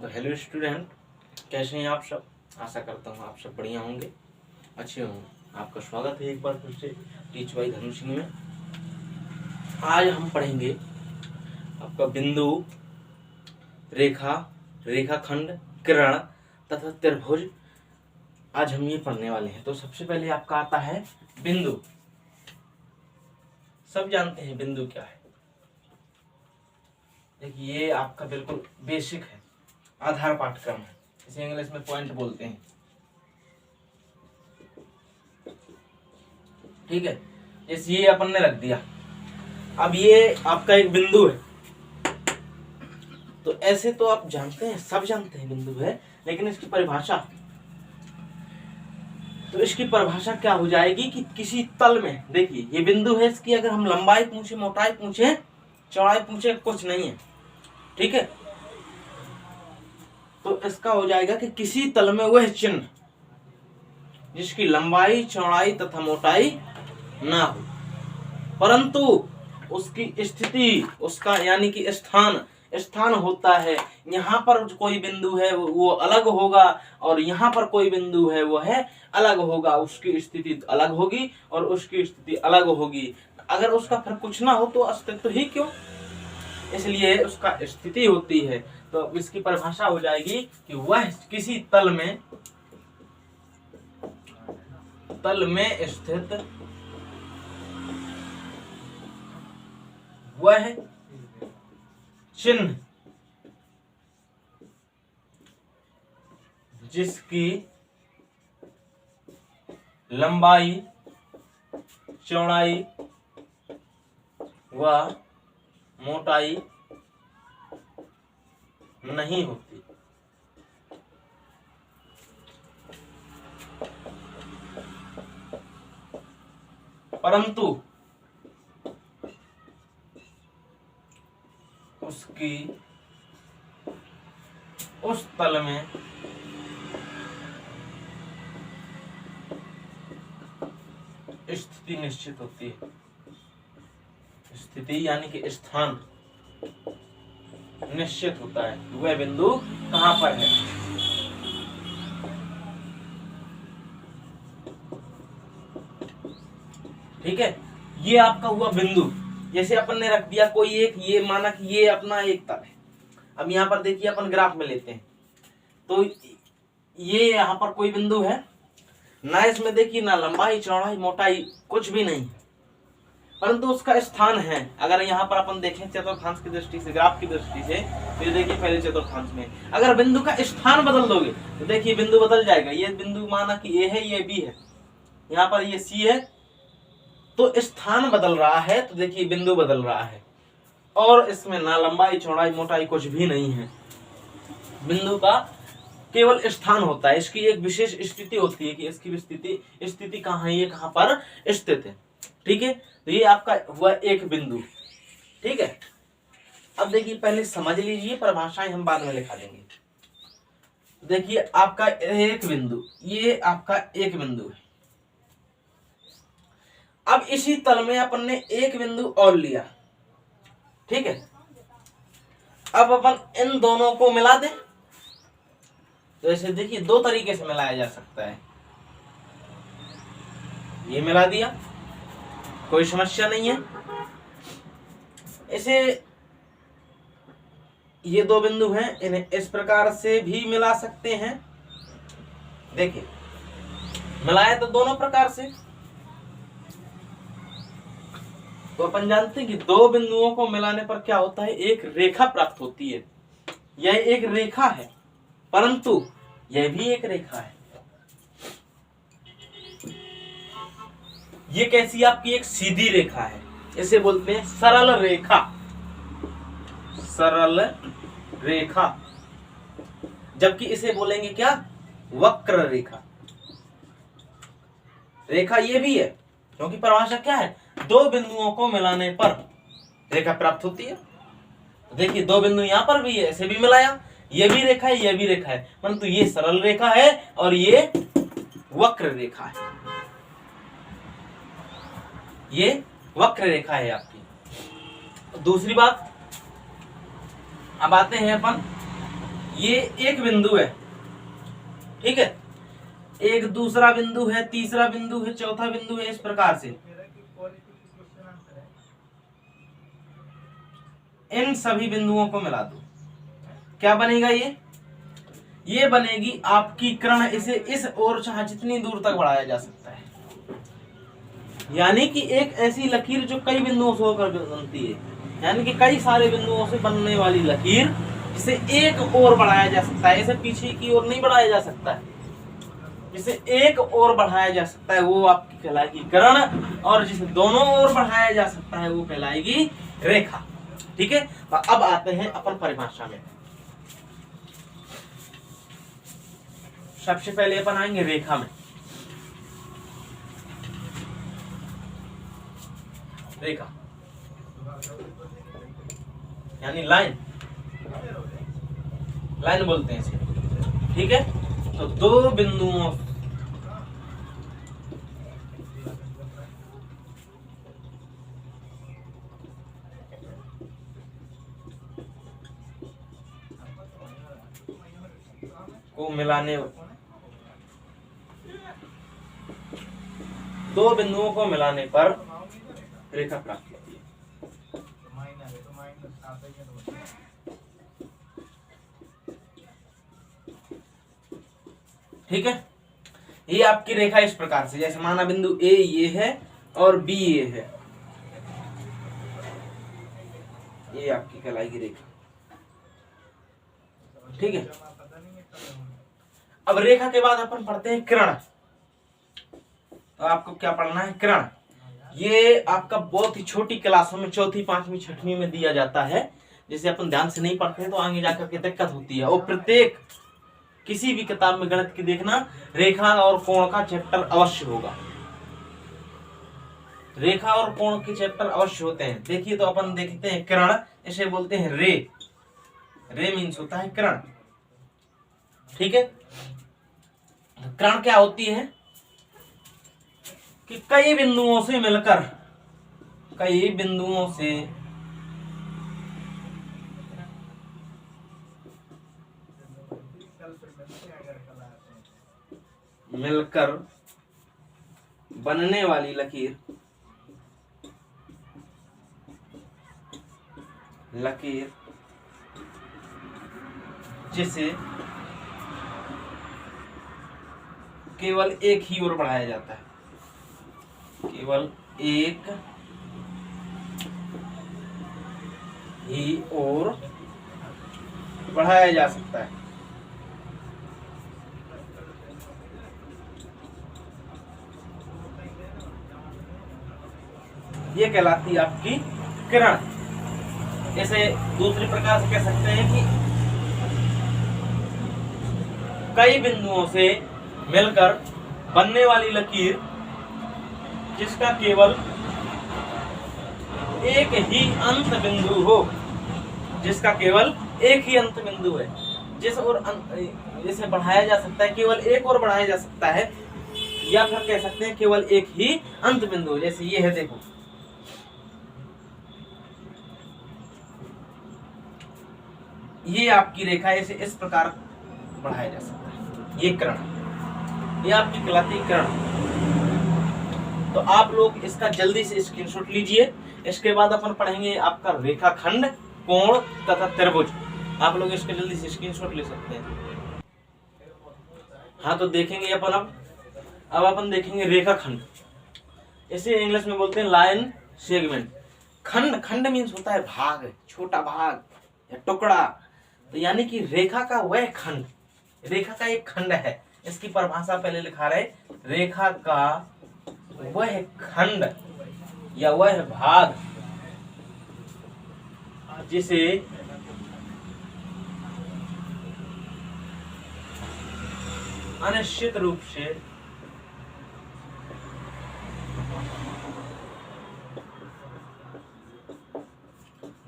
तो hello student, कैसे हैं आप सब। आशा करता हूँ आप सब बढ़िया होंगे, अच्छे होंगे। आपका स्वागत है एक बार फिर से टीच बाई धनु सिंह में। आज हम पढ़ेंगे आपका बिंदु, रेखा, रेखाखंड, किरण तथा त्रिभुज। आज हम ये पढ़ने वाले हैं। तो सबसे पहले आपका आता है बिंदु। सब जानते हैं बिंदु क्या है। देखिए ये आपका बिल्कुल बेसिक है, आधार पाठ्यक्रम है, इसे इंग्लिश में पॉइंट बोलते हैं। ठीक है, जैसे ये अपन ने रख दिया। अब ये आपका एक बिंदु है। तो ऐसे तो आप जानते हैं, सब जानते हैं बिंदु है, लेकिन इसकी परिभाषा, तो इसकी परिभाषा क्या हो जाएगी कि किसी तल में, देखिए ये बिंदु है, इसकी अगर हम लंबाई पूछे, मोटाई पूछे, चौड़ाई पूछे, कुछ नहीं है। ठीक है, तो इसका हो जाएगा कि किसी तल में वह चिन्ह जिसकी लंबाई, चौड़ाई तथा मोटाई ना हो, परंतु उसकी स्थिति, उसका यानी कि स्थान होता है। यहाँ पर कोई बिंदु है वो अलग होगा, और यहाँ पर कोई बिंदु है वो है अलग होगा। उसकी स्थिति अलग होगी और उसकी स्थिति अलग होगी। अगर उसका फिर कुछ ना हो तो अस्तित्व ही क्यों, इसलिए उसका स्थिति होती है। तो इसकी परिभाषा हो जाएगी कि वह किसी तल में स्थित वह चिन्ह जिसकी लंबाई, चौड़ाई व मोटाई नहीं होती, परंतु उसकी उस तल में स्थिति निश्चित होती है। स्थिति यानी कि स्थान निश्चित होता है, वह बिंदु कहां पर है। ठीक है, ये आपका हुआ बिंदु। जैसे अपन ने रख दिया कोई एक, ये माना कि ये अपना एक तल है। अब यहाँ पर देखिए अपन ग्राफ में लेते हैं, तो ये यहाँ पर कोई बिंदु है ना, इसमें देखिए ना लंबाई, चौड़ाई, मोटाई कुछ भी नहीं, परंतु उसका स्थान है। अगर यहाँ पर अपन देखें चतुर्थांश की दृष्टि से, ग्राफ की दृष्टि से, तो देखिए पहले चतुर्थांश में अगर बिंदु का स्थान बदल दोगे तो देखिए बिंदु बदल जाएगा। ये बिंदु माना कि ए है, ये बी है, यहाँ पर ये सी है, तो स्थान बदल रहा है, तो देखिए बिंदु बदल रहा है, और इसमें ना लंबाई, चौड़ाई, मोटाई कुछ भी नहीं है। बिंदु का केवल स्थान होता है, इसकी एक विशेष स्थिति होती है कि इसकी स्थिति कहाँ है, ये कहाँ पर स्थित है। ठीक है, तो ये आपका हुआ एक बिंदु। ठीक है, अब देखिए पहले समझ लीजिए, परिभाषाएं हम बाद में लिखा देंगे। देखिए आपका एक बिंदु, ये आपका एक बिंदु है। अब इसी तल में अपन ने एक बिंदु और लिया। ठीक है, अब अपन इन दोनों को मिला दें, तो ऐसे देखिए दो तरीके से मिलाया जा सकता है। ये मिला दिया, कोई समस्या नहीं है। ऐसे ये दो बिंदु हैं, इन्हें इस प्रकार से भी मिला सकते हैं। देखिए मिलाया तो दोनों प्रकार से। तो अपन जानते हैं कि दो बिंदुओं को मिलाने पर क्या होता है, एक रेखा प्राप्त होती है। यह एक रेखा है, परंतु यह भी एक रेखा है। ये कैसी आपकी एक सीधी रेखा है, इसे बोलते हैं सरल रेखा। सरल रेखा, जबकि इसे बोलेंगे क्या, वक्र रेखा। रेखा ये भी है, क्योंकि परिभाषा क्या है, दो बिंदुओं को मिलाने पर रेखा प्राप्त होती है। देखिए दो बिंदु यहां पर भी है, इसे भी मिलाया, ये भी रेखा है, ये भी रेखा है, परंतु ये सरल रेखा है और ये वक्र रेखा है। ये वक्र रेखा है आपकी। दूसरी बात, अब आते हैं अपन ये एक बिंदु है, ठीक है, एक दूसरा बिंदु है, तीसरा बिंदु है, चौथा बिंदु है, इस प्रकार से इन सभी बिंदुओं को मिला दो, क्या बनेगा ये बनेगी आपकी किरण। इसे इस ओर चाहे जितनी दूर तक बढ़ाया जा सकता है, यानी कि एक ऐसी लकीर जो कई बिंदुओं से होकर बनती है, यानी कि कई सारे बिंदुओं से बनने वाली लकीर, जिसे एक ओर बढ़ाया जा सकता है, इसे पीछे की ओर नहीं बढ़ाया जा सकता है, जिसे एक ओर बढ़ाया जा सकता है वो आपकी कहलाएगी किरण, और जिसे दोनों ओर बढ़ाया जा सकता है वो कहलाएगी रेखा, ठीक है। तो अब आते हैं अपन परिभाषा में। सबसे पहले अपन आएंगे रेखा में। रेखा यानी लाइन, लाइन बोलते हैं इसे, ठीक है। तो दो बिंदुओं को मिलाने, दो बिंदुओं को मिलाने पर रेखा प्राप्त होती है। ठीक है, ये आपकी रेखा इस प्रकार से, जैसे माना बिंदु ए ये है और बी ये है, ये आपकी कहलाएगी रेखा, ठीक है। अब रेखा के बाद अपन पढ़ते हैं किरण। तो आपको क्या पढ़ना है? किरण। ये आपका बहुत ही छोटी क्लासों में, चौथी, पांचवी, छठवीं में दिया जाता है, जिसे अपन ध्यान से नहीं पढ़ते हैं तो आगे जाकर के दिक्कत होती है। और प्रत्येक किसी भी किताब में गणित की देखना, रेखा और कोण का चैप्टर अवश्य होगा, रेखा और कोण के चैप्टर अवश्य होते हैं। देखिए, तो अपन देखते हैं किरण, इसे बोलते हैं रे। रे मीन्स होता है किरण, ठीक है। किरण क्या होती है कि कई बिंदुओं से मिलकर, कई बिंदुओं से मिलकर बनने वाली लकीर, लकीर जिसे केवल एक ही ओर बढ़ाया जाता है, केवल एक ही ओर बढ़ाया जा सकता है, ये कहलाती है आपकी किरण। इसे दूसरी प्रकार से कह सकते हैं कि कई बिंदुओं से मिलकर बनने वाली लकीर जिसका केवल एक ही अंत बिंदु हो, जिसका केवल एक ही अंत बिंदु है, जिस और जिसे बढ़ाया जा सकता है, केवल एक और बढ़ाया जा सकता है, या फिर कह सकते हैं केवल एक ही अंत बिंदु। जैसे ये है, देखो ये आपकी रेखा, इसे इस प्रकार बढ़ाया जा सकता है, ये किरण, ये आपकी कहलाती है किरण। तो आप लोग इसका जल्दी से स्क्रीनशॉट लीजिए। इसके बाद अपन पढ़ेंगे आपका रेखाखंड, कोण तथा त्रिभुज। आप लोग इसके जल्दी से स्क्रीनशॉट ले सकते हैं। हाँ, तो देखेंगे अपन अब अपन देखेंगे रेखाखंड। इसे इंग्लिश में बोलते हैं लाइन सेगमेंट। खंड, खंड मीन्स होता है भाग, छोटा भाग या टुकड़ा। तो यानी कि रेखा का वह खंड, रेखा का एक खंड है, इसकी परिभाषा पहले लिखा रहे, रेखा का वह खंड या वह भाग जिसे अनिश्चित रूप से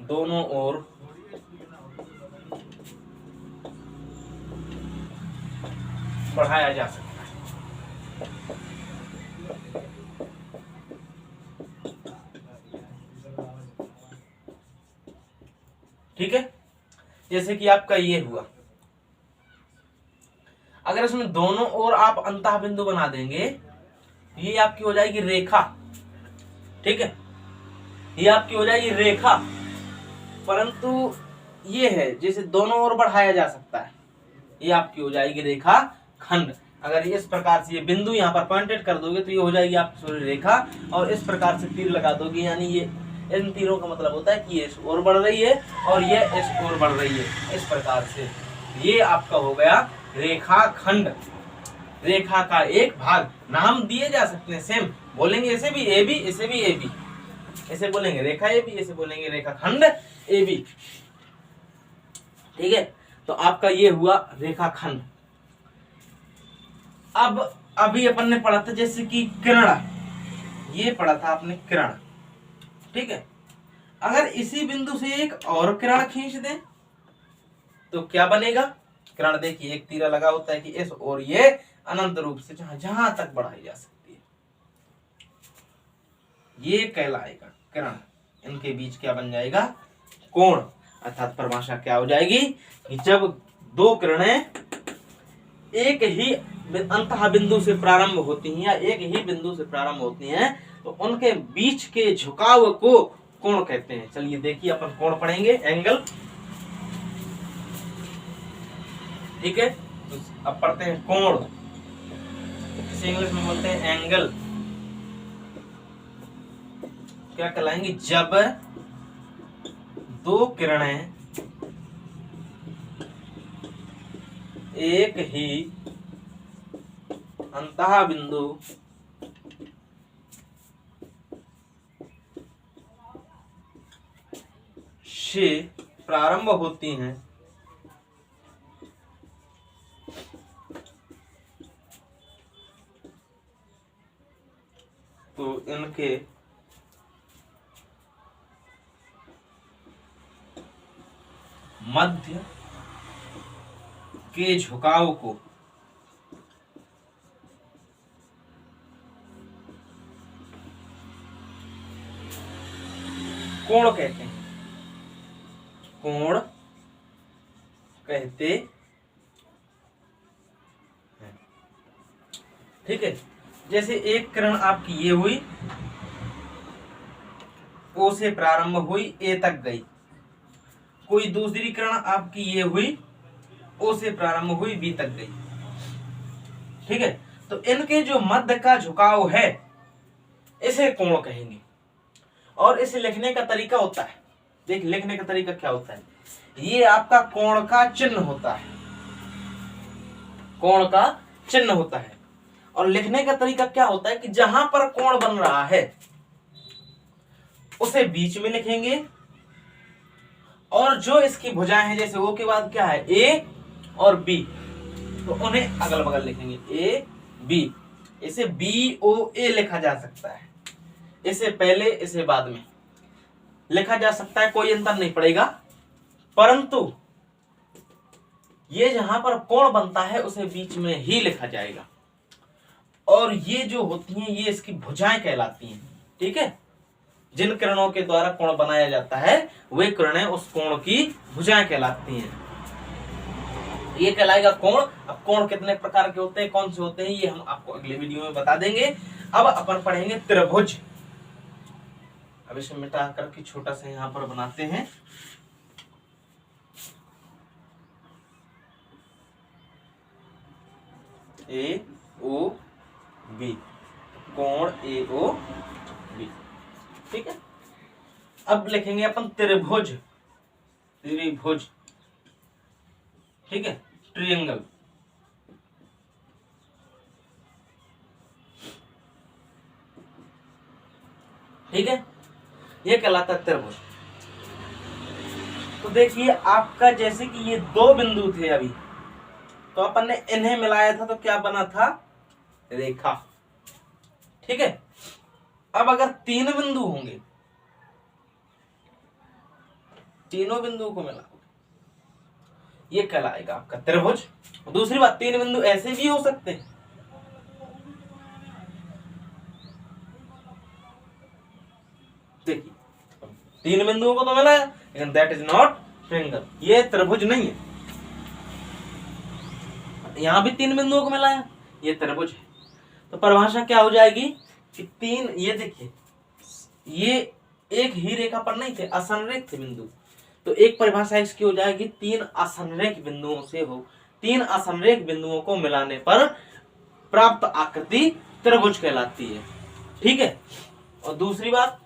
दोनों ओर बढ़ाया जा सकता है। ठीक है, जैसे कि आपका ये हुआ, अगर इसमें दोनों ओर आप अंतः बिंदु बना देंगे, ये आपकी हो जाएगी रेखा। ठीक है, ये आपकी हो जाएगी रेखा। परंतु ये है जैसे दोनों ओर बढ़ाया जा सकता है, ये आपकी हो जाएगी रेखा खंड। अगर इस प्रकार से ये बिंदु यहाँ पर पॉइंटेड कर दोगे तो ये हो जाएगी आपकी सोरी रेखा, और इस प्रकार से तीर लगा दोगे, यानी ये इन तीरों का मतलब होता है कि ये इस ओर बढ़ रही है और ये इस ओर बढ़ रही है। इस प्रकार से ये आपका हो गया रेखा खंड, रेखा का एक भाग। नाम दिए जा सकते हैं सेम, बोलेंगे इसे भी ए बी, इसे भी ए बी, इसे बोलेंगे रेखा ए बी, इसे बोलेंगे रेखा खंड ए बी। ठीक है, तो आपका ये हुआ रेखा खंड। अब अभी अपन ने पढ़ा था जैसे कि किरण, ये पढ़ा था आपने किरण। ठीक है, अगर इसी बिंदु से एक और किरण खींच दें तो क्या बनेगा? किरण देखिए एक तीरा लगा होता है कि इस और ये अनंत रूप से जहां जहां तक बढ़ाई जा सकती है, ये कहलाएगा किरण। इनके बीच क्या बन जाएगा? कोण। अर्थात परिभाषा क्या हो जाएगी कि जब दो किरणें एक ही अंतः बिंदु से प्रारंभ होती हैं या एक ही बिंदु से प्रारंभ होती हैं तो उनके बीच के झुकाव को कोण कहते हैं। चलिए देखिए अपन कोण पढ़ेंगे, एंगल। ठीक है, तो अब पढ़ते हैं कोण, इसे इंग्लिश में बोलते हैं एंगल। क्या कहलाएंगे? जब दो किरणें एक ही अंतः बिंदु से प्रारंभ होती हैं तो इनके मध्य के झुकाव को कोण कहते हैं, कोण कहते हैं। ठीक है, जैसे एक किरण आपकी ये हुई, ओ से प्रारंभ हुई, ए तक गई। कोई दूसरी किरण आपकी ये हुई, ओ से प्रारंभ हुई, बी तक गई। ठीक है, तो इनके जो मध्य का झुकाव है इसे कोण कहेंगे। और इसे लिखने का तरीका होता है, देख लिखने का तरीका क्या होता है, ये आपका कोण का चिन्ह होता है, कोण का चिन्ह होता है। और लिखने का तरीका क्या होता है कि जहां पर कोण बन रहा है उसे बीच में लिखेंगे, और जो इसकी भुजाएं हैं जैसे ओ के बाद क्या है ए और बी, तो उन्हें अगल बगल लिखेंगे ए बी। इसे बी ओ ए लिखा जा सकता है, इसे पहले इसे बाद में लिखा जा सकता है, कोई अंतर नहीं पड़ेगा। परंतु ये जहां पर कोण बनता है उसे बीच में ही लिखा जाएगा, और ये जो होती हैं ये इसकी भुजाएं कहलाती हैं। ठीक है, जिन किरणों के द्वारा कोण बनाया जाता है वे किरणें उस कोण की भुजाएं कहलाती हैं। ये कहलाएगा कोण। अब कोण कितने प्रकार के होते हैं, कौन से होते हैं, ये हम आपको अगले वीडियो में बता देंगे। अब अपन पढ़ेंगे त्रिभुज। अब इसे मिटा करके छोटा सा यहां पर बनाते हैं। ए ओ बी, कोण ए ओ बी। ठीक है, अब लिखेंगे अपन त्रिभुज, त्रिभुज। ठीक है, ट्रायंगल। ठीक है, ये कहलाता है त्रिभुज। तो देखिए आपका जैसे कि ये दो बिंदु थे अभी, तो अपन ने इन्हें मिलाया था तो क्या बना था? रेखा। ठीक है, अब अगर तीन बिंदु होंगे, तीनों बिंदुओं को मिला ये कहलाएगा आपका त्रिभुज। दूसरी बात, तीन बिंदु ऐसे भी हो सकते हैं, देखिए तीन बिंदुओं को तो मिला है लेकिन दैट इज नॉट ट्रायंगल, ये त्रिभुज नहीं है। यहाँ भी 3 बिंदुओं को मिलाया, ये त्रिभुज है। तो परिभाषा क्या हो जाएगी कि 3, ये देखिए ये एक ही रेखा पर नहीं थे, असंरेख थे बिंदु, तो एक परिभाषा इसकी हो जाएगी 3 असंरेख बिंदुओं से हो, 3 असंरेख बिंदुओं को मिलाने पर प्राप्त आकृति त्रिभुज कहलाती है। ठीक है। और दूसरी बात,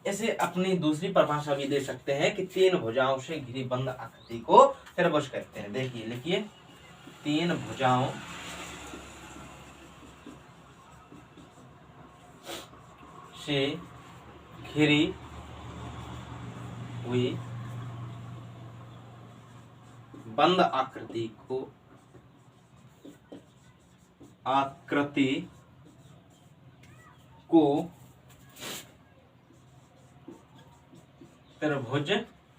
ऐसे अपनी दूसरी परिभाषा भी दे सकते हैं कि 3 भुजाओं से घिरी बंद आकृति को त्रिभुज कहते हैं। देखिए लिखिए, 3 भुजाओं से घिरी हुई बंद आकृति को त्रिभुज,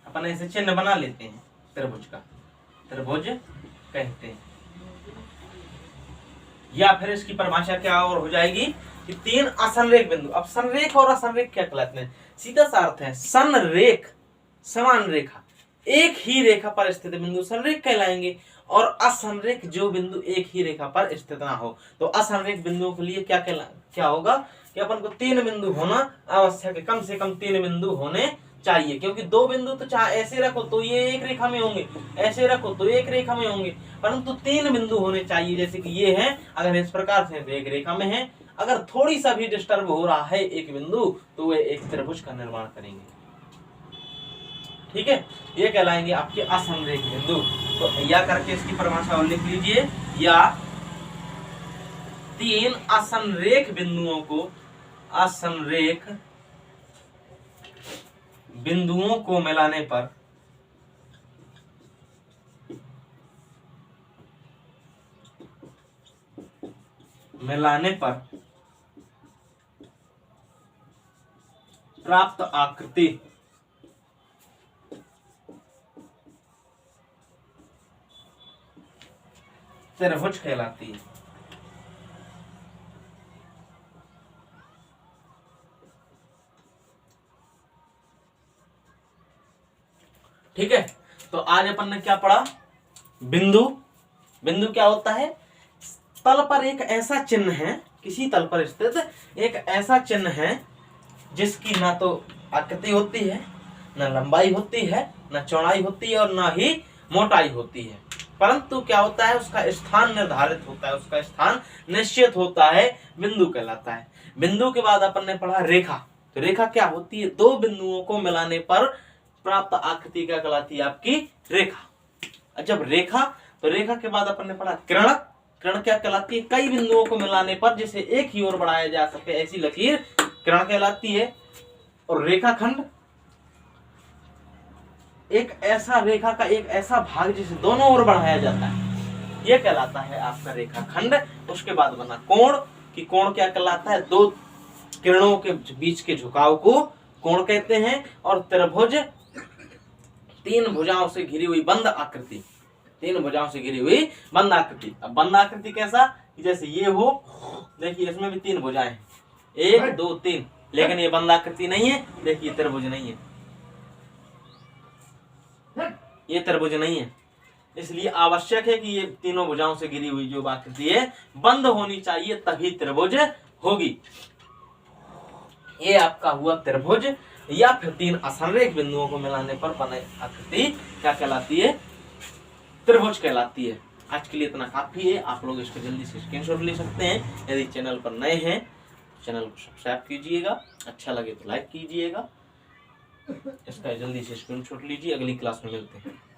अपन ऐसे चिन्ह बना लेते हैं, त्रिभुज का त्रिभुज कहते हैं। या फिर इसकी परिभाषा क्या और हो जाएगी कि 3 असंरेख बिंदु। अब संरेख और असंरेख क्या कहलाते हैं? सीधा सा अर्थ है, संरेख समान रेखा, एक ही रेखा पर स्थित बिंदु संरेख कहलाएंगे, और असंरेख जो बिंदु एक ही रेखा पर स्थित ना हो। तो असंरेख बिंदुओं के लिए क्या होगा कि अपन को 3 बिंदु होना आवश्यक है, कम से कम 3 बिंदु होने चाहिए, क्योंकि 2 बिंदु तो चाहे ऐसे रखो तो ये एक रेखा में होंगे, ऐसे रखो तो एक रेखा में होंगे, परंतु 3 बिंदु होने चाहिए। जैसे कि ये है, अगर इस प्रकार से तो एक रेखा में है, अगर थोड़ी सा भी डिस्टर्ब हो रहा है एक बिंदु तो वे एक त्रिभुज का निर्माण करेंगे। ठीक है, ये कहलाएंगे आपके असंरेख बिंदु। तो या करके इसकी परिभाषा और लिख लीजिए, या 3 असंरेख बिंदुओं को, असंरेख बिंदुओं को मिलाने पर प्राप्त आकृति त्रिभुज कहलाती है। ठीक है, तो आज अपन ने क्या पढ़ा? बिंदु। बिंदु क्या होता है? तल पर एक ऐसा चिन्ह है, किसी तल पर स्थित एक ऐसा चिन्ह है जिसकी ना तो आकृति होती है, ना लंबाई होती है, ना चौड़ाई होती है, और ना ही मोटाई होती है, परंतु क्या होता है, उसका स्थान निर्धारित होता है, उसका स्थान निश्चित होता है, बिंदु कहलाता है। बिंदु के बाद अपन ने पढ़ा रेखा। तो रेखा क्या होती है? 2 बिंदुओं को मिलाने पर प्राप्त आकृति क्या कहलाती है? आपकी रेखा। जब रेखा, तो रेखा के बाद अपन ने पढ़ा किरण। किरण क्या कहलाती है? कई बिंदुओं को मिलाने पर जिसे एक ही ओर बढ़ाया जा सके ऐसी लकीर किरण कहलाती है। और रेखाखंड, एक ऐसा रेखा का एक ऐसा भाग जिसे दोनों ओर बढ़ाया जाता है, यह कहलाता है आपका रेखाखंड। उसके बाद बना कोण, कि कोण क्या कहलाता है? 2 किरणों के बीच के झुकाव को कोण कहते हैं। और त्रिभुज, 3 भुजाओं से घिरी हुई बंद आकृति, 3 भुजाओं से घिरी हुई बंद आकृति। अब बंद आकृति कैसा? जैसे ये हो, देखिए इसमें भी 3 भुजाएं हैं, 1 2 3, लेकिन ये बंद आकृति नहीं है। देखिए त्रिभुज नहीं है, ये त्रिभुज नहीं है, इसलिए आवश्यक है कि ये तीनों भुजाओं से घिरी हुई जो आकृति है बंद होनी चाहिए, तभी त्रिभुज होगी। ये आपका हुआ त्रिभुज। या फिर 3 असंरेख बिंदुओं को मिलाने पर बने आकृति क्या कहलाती है? त्रिभुज कहलाती है। आज के लिए इतना काफी है। आप लोग इसको जल्दी से स्क्रीनशॉट ले सकते हैं। यदि चैनल पर नए हैं, चैनल को सब्सक्राइब कीजिएगा, अच्छा लगे तो लाइक कीजिएगा, इसका जल्दी से स्क्रीनशॉट लीजिए। अगली क्लास में मिलते हैं।